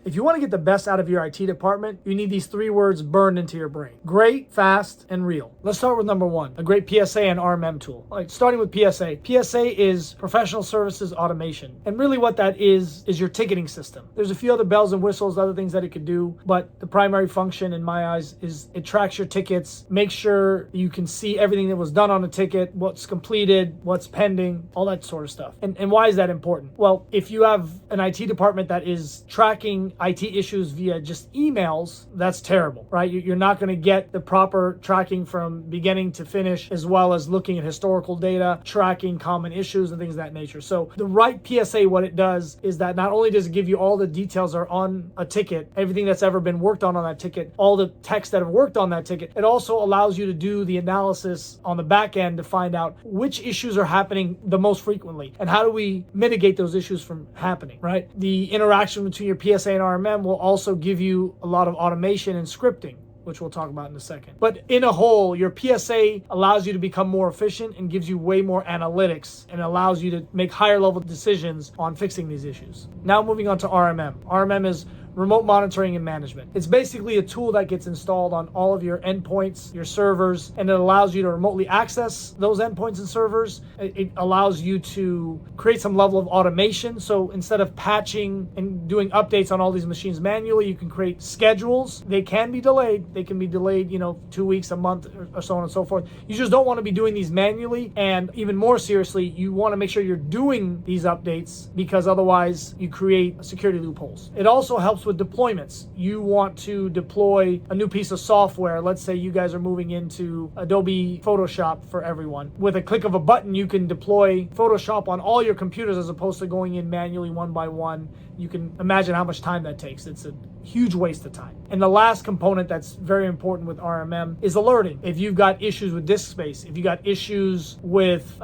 If you want to get the best out of your IT department, you need these 3 words burned into your brain: great, fast, and real. Let's start with number 1, a great PSA and RMM tool. Starting with PSA. PSA is professional services automation. And really what that is your ticketing system. There's a few other bells and whistles, other things that it could do, but the primary function in my eyes is it tracks your tickets, makes sure you can see everything that was done on a ticket, what's completed, what's pending, all that sort of stuff. And why is that important? Well, if you have an IT department that is tracking IT issues via just emails, that's terrible, right? You're not going to get the proper tracking from beginning to finish, as well as looking at historical data, tracking common issues and things of that nature. So the right PSA, what it does is that not only does it give you all the details are on a ticket, everything that's ever been worked on that ticket, all the techs that have worked on that ticket, it also allows you to do the analysis on the back end to find out which issues are happening the most frequently and how do we mitigate those issues from happening, right? The interaction between your PSA and RMM will also give you a lot of automation and scripting, which we'll talk about in a second. But in a whole, your PSA allows you to become more efficient and gives you way more analytics and allows you to make higher level decisions on fixing these issues. Now moving on to RMM. RMM is remote monitoring and management. It's basically a tool that gets installed on all of your endpoints, your servers, and it allows you to remotely access those endpoints and servers. It allows you to create some level of automation. So instead of patching and doing updates on all these machines manually, you can create schedules. They can be delayed. They can be delayed, 2 weeks, a month, or so on and so forth. You just don't want to be doing these manually. And even more seriously, you want to make sure you're doing these updates because otherwise you create security loopholes. It also helps with deployments. You want to deploy a new piece of software. Let's say you guys are moving into Adobe Photoshop for everyone. With a click of a button, you can deploy Photoshop on all your computers as opposed to going in manually one by one. You can imagine how much time that takes. It's a huge waste of time. And the last component that's very important with RMM is alerting. If you've got issues with disk space, if you got issues with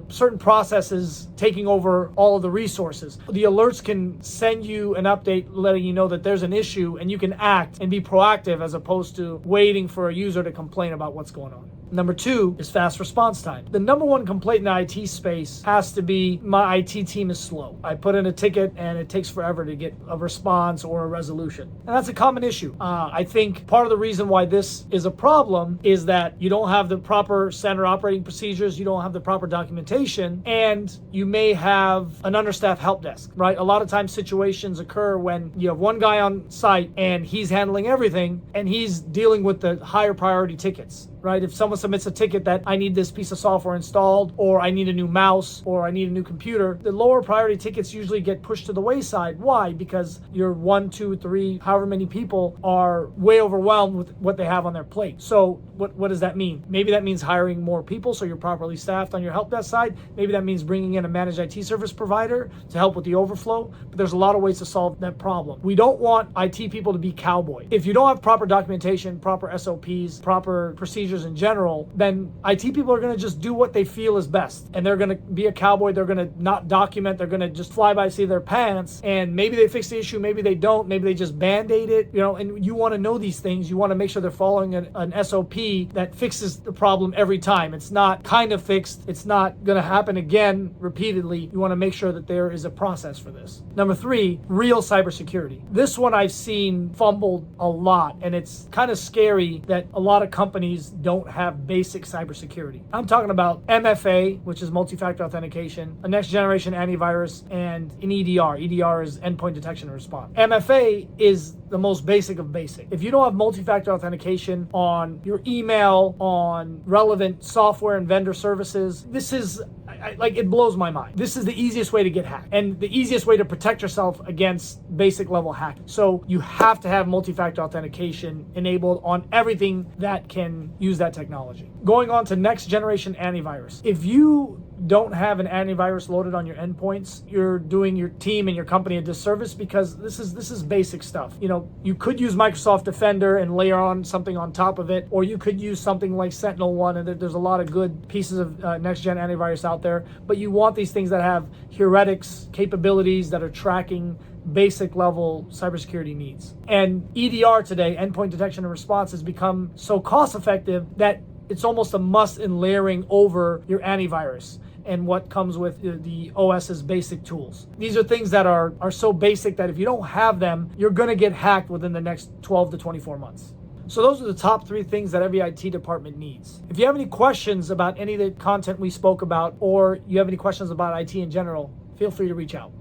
certain processes taking over all of the resources, the alerts can send you an update letting you know that there's an issue and you can act and be proactive as opposed to waiting for a user to complain about what's going on. Number 2 is fast response time. The number 1 complaint in the IT space has to be my IT team is slow. I put in a ticket and it takes forever to get a response or a resolution. And that's a common issue. I think part of the reason why this is a problem is that you don't have the proper standard operating procedures, you don't have the proper documentation, and you may have an understaffed help desk, right? A lot of times situations occur when you have one guy on site and he's handling everything and he's dealing with the higher priority tickets, right? If someone submits a ticket that I need this piece of software installed, or I need a new mouse, or I need a new computer, the lower priority tickets usually get pushed to the wayside. Why? Because your 1, 2, 3, however many people are way overwhelmed with what they have on their plate. So what does that mean? Maybe that means hiring more people so you're properly staffed on your help desk side. Maybe that means bringing in a managed IT service provider to help with the overflow. But there's a lot of ways to solve that problem. We don't want IT people to be cowboy. If you don't have proper documentation, proper SOPs, proper procedures in general, then IT people are going to just do what they feel is best. And they're going to be a cowboy. They're going to not document. They're going to just fly by the seat of their pants. And maybe they fix the issue. Maybe they don't. Maybe they just band-aid it. And you want to know these things. You want to make sure they're following an SOP that fixes the problem every time. It's not kind of fixed. It's not going to happen again repeatedly. You want to make sure that there is a process for this. Number 3, real cybersecurity. This one I've seen fumbled a lot, and it's kind of scary that a lot of companies don't have basic cybersecurity. I'm talking about MFA, which is multi-factor authentication, a next generation antivirus, and an EDR. EDR is endpoint detection and response. MFA is the most basic of basic. If you don't have multi-factor authentication on your email, on relevant software and vendor services, this is it blows my mind. This is the easiest way to get hacked and the easiest way to protect yourself against basic level hacking. So you have to have multi-factor authentication enabled on everything that can use that technology. Going on to next generation antivirus. If you don't have an antivirus loaded on your endpoints, you're doing your team and your company a disservice, because this is basic stuff. You could use Microsoft Defender and layer on something on top of it, or you could use something like SentinelOne, and there's a lot of good pieces of next-gen antivirus out there, but you want these things that have heuristics capabilities that are tracking basic level cybersecurity needs. And EDR today, endpoint detection and response, has become so cost effective that it's almost a must in layering over your antivirus. and what comes with the OS's basic tools. These are things that are so basic that if you don't have them, you're going to get hacked within the next 12 to 24 months. So those are the top 3 things that every IT department needs. If you have any questions about any of the content we spoke about, or you have any questions about IT in general, feel free to reach out.